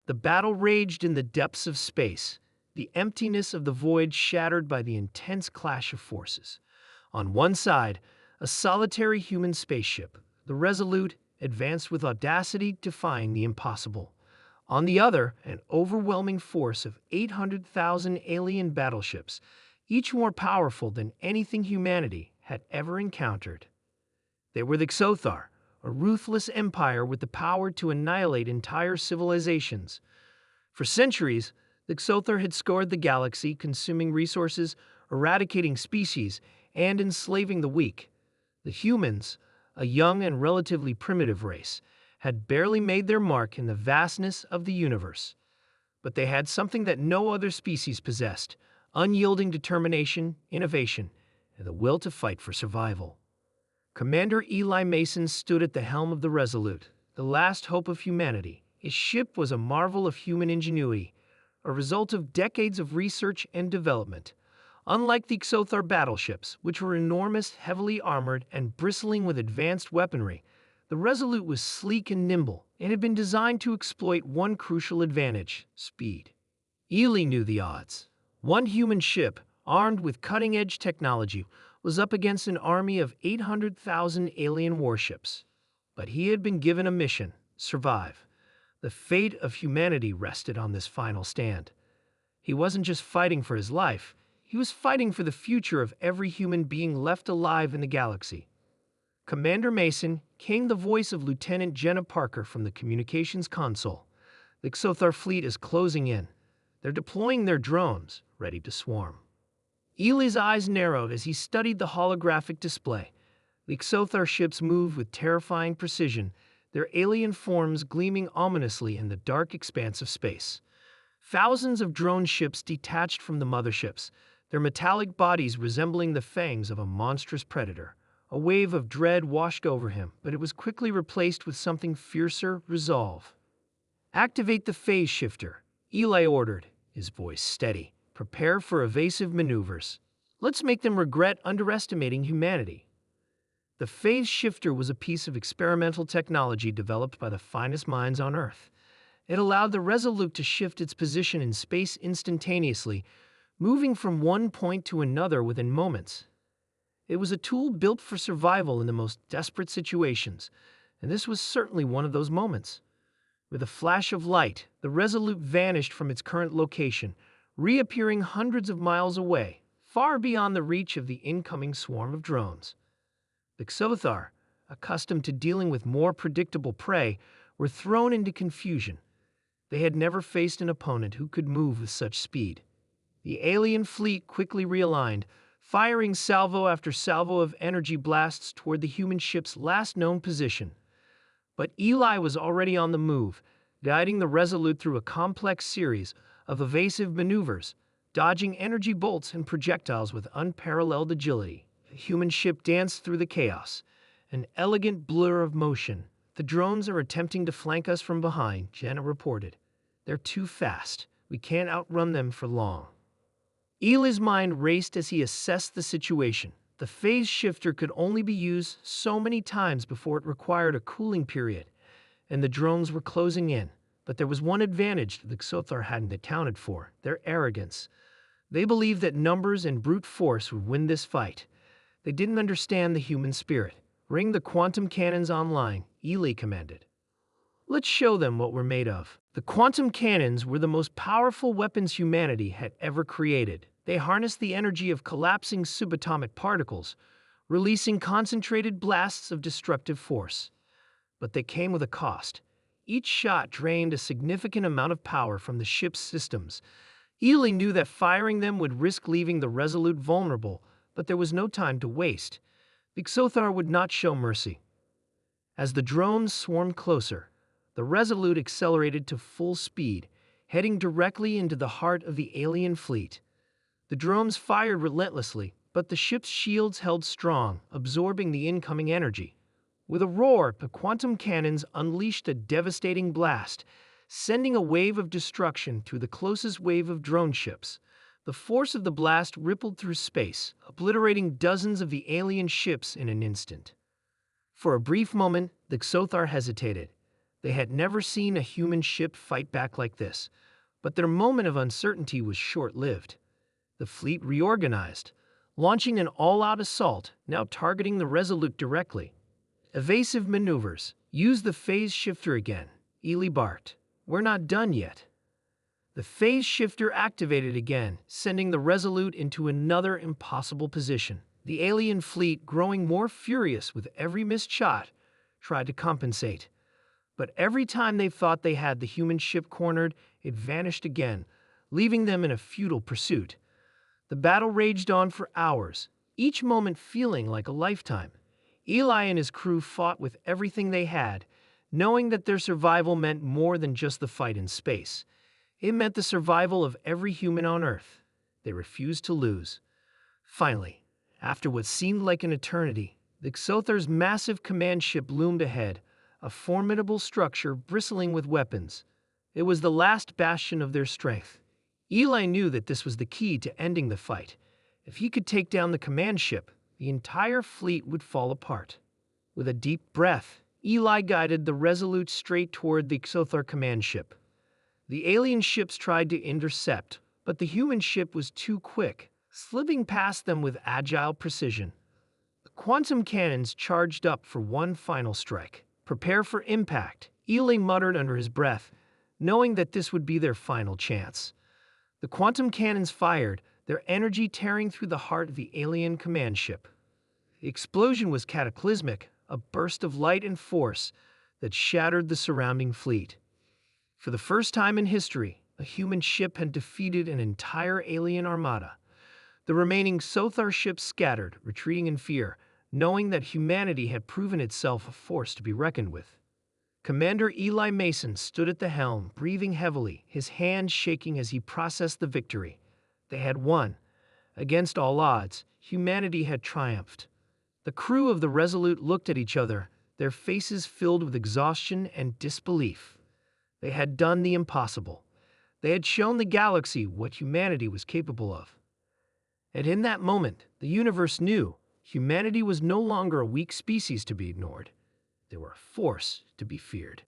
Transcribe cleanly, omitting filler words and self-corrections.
The battle raged in the depths of space, the emptiness of the void shattered by the intense clash of forces. On one side, a solitary human spaceship, the Resolute, advanced with audacity, defying the impossible. On the other, an overwhelming force of 800,000 alien battleships, each more powerful than anything humanity had ever encountered. They were the Xothar, a ruthless empire with the power to annihilate entire civilizations. For centuries, the Xothar had scoured the galaxy, consuming resources, eradicating species, and enslaving the weak. The humans, a young and relatively primitive race, had barely made their mark in the vastness of the universe. But they had something that no other species possessed: unyielding determination, innovation, and the will to fight for survival. Commander Eli Mason stood at the helm of the Resolute, the last hope of humanity. His ship was a marvel of human ingenuity, a result of decades of research and development. Unlike the Xothar battleships, which were enormous, heavily armored, and bristling with advanced weaponry, the Resolute was sleek and nimble, and had been designed to exploit one crucial advantage: speed. Ely knew the odds. One human ship, armed with cutting-edge technology, was up against an army of 800,000 alien warships. But he had been given a mission: survive. The fate of humanity rested on this final stand. He wasn't just fighting for his life, he was fighting for the future of every human being left alive in the galaxy. Commander Mason came the voice of Lieutenant Jenna Parker from the communications console. The Xothar fleet is closing in. They're deploying their drones, ready to swarm. Ely's eyes narrowed as he studied the holographic display. The Xothar ships moved with terrifying precision, their alien forms gleaming ominously in the dark expanse of space. Thousands of drone ships detached from the motherships, their metallic bodies resembling the fangs of a monstrous predator. A wave of dread washed over him, but it was quickly replaced with something fiercer: resolve. "Activate the phase shifter," Eli ordered, his voice steady. "Prepare for evasive maneuvers. Let's make them regret underestimating humanity." The phase shifter was a piece of experimental technology developed by the finest minds on Earth. It allowed the Resolute to shift its position in space instantaneously, moving from one point to another within moments. It was a tool built for survival in the most desperate situations, and this was certainly one of those moments. With a flash of light, the Resolute vanished from its current location, reappearing hundreds of miles away, far beyond the reach of the incoming swarm of drones. The Xothar, accustomed to dealing with more predictable prey, were thrown into confusion. They had never faced an opponent who could move with such speed. The alien fleet quickly realigned, firing salvo after salvo of energy blasts toward the human ship's last known position. But Eli was already on the move, guiding the Resolute through a complex series of evasive maneuvers, dodging energy bolts and projectiles with unparalleled agility. The human ship danced through the chaos, an elegant blur of motion. "The drones are attempting to flank us from behind," Jenna reported. "They're too fast. We can't outrun them for long." Eli's mind raced as he assessed the situation. The phase shifter could only be used so many times before it required a cooling period, and the drones were closing in. But there was one advantage the Xothar hadn't accounted for: their arrogance. They believed that numbers and brute force would win this fight. They didn't understand the human spirit. "Bring the quantum cannons online," Eli commanded. "Let's show them what we're made of." The quantum cannons were the most powerful weapons humanity had ever created. They harnessed the energy of collapsing subatomic particles, releasing concentrated blasts of destructive force. But they came with a cost. Each shot drained a significant amount of power from the ship's systems. Ely knew that firing them would risk leaving the Resolute vulnerable, but there was no time to waste. The Xothar would not show mercy. As the drones swarmed closer, the Resolute accelerated to full speed, heading directly into the heart of the alien fleet. The drones fired relentlessly, but the ship's shields held strong, absorbing the incoming energy. With a roar, the quantum cannons unleashed a devastating blast, sending a wave of destruction through the closest wave of drone ships. The force of the blast rippled through space, obliterating dozens of the alien ships in an instant. For a brief moment, the Xothar hesitated. They had never seen a human ship fight back like this, but their moment of uncertainty was short-lived. The fleet reorganized, launching an all-out assault, now targeting the Resolute directly. Evasive maneuvers. Use the phase shifter again. Ely barked. We're not done yet. The phase shifter activated again, sending the Resolute into another impossible position. The alien fleet, growing more furious with every missed shot, tried to compensate. But every time they thought they had the human ship cornered, it vanished again, leaving them in a futile pursuit. The battle raged on for hours, each moment feeling like a lifetime. Eli and his crew fought with everything they had, knowing that their survival meant more than just the fight in space. It meant the survival of every human on Earth. They refused to lose. Finally, after what seemed like an eternity, the Xothar's massive command ship loomed ahead, a formidable structure bristling with weapons. It was the last bastion of their strength. Eli knew that this was the key to ending the fight. If he could take down the command ship, the entire fleet would fall apart. With a deep breath, Eli guided the Resolute straight toward the Xothar command ship. The alien ships tried to intercept, but the human ship was too quick, slipping past them with agile precision. The quantum cannons charged up for one final strike. Prepare for impact, Eli muttered under his breath, knowing that this would be their final chance. The quantum cannons fired, their energy tearing through the heart of the alien command ship. The explosion was cataclysmic, a burst of light and force that shattered the surrounding fleet. For the first time in history, a human ship had defeated an entire alien armada. The remaining Xothar ships scattered, retreating in fear, knowing that humanity had proven itself a force to be reckoned with. Commander Eli Mason stood at the helm, breathing heavily, his hands shaking as he processed the victory. They had won. Against all odds, humanity had triumphed. The crew of the Resolute looked at each other, their faces filled with exhaustion and disbelief. They had done the impossible. They had shown the galaxy what humanity was capable of. And in that moment, the universe knew humanity was no longer a weak species to be ignored. They were a force to be feared.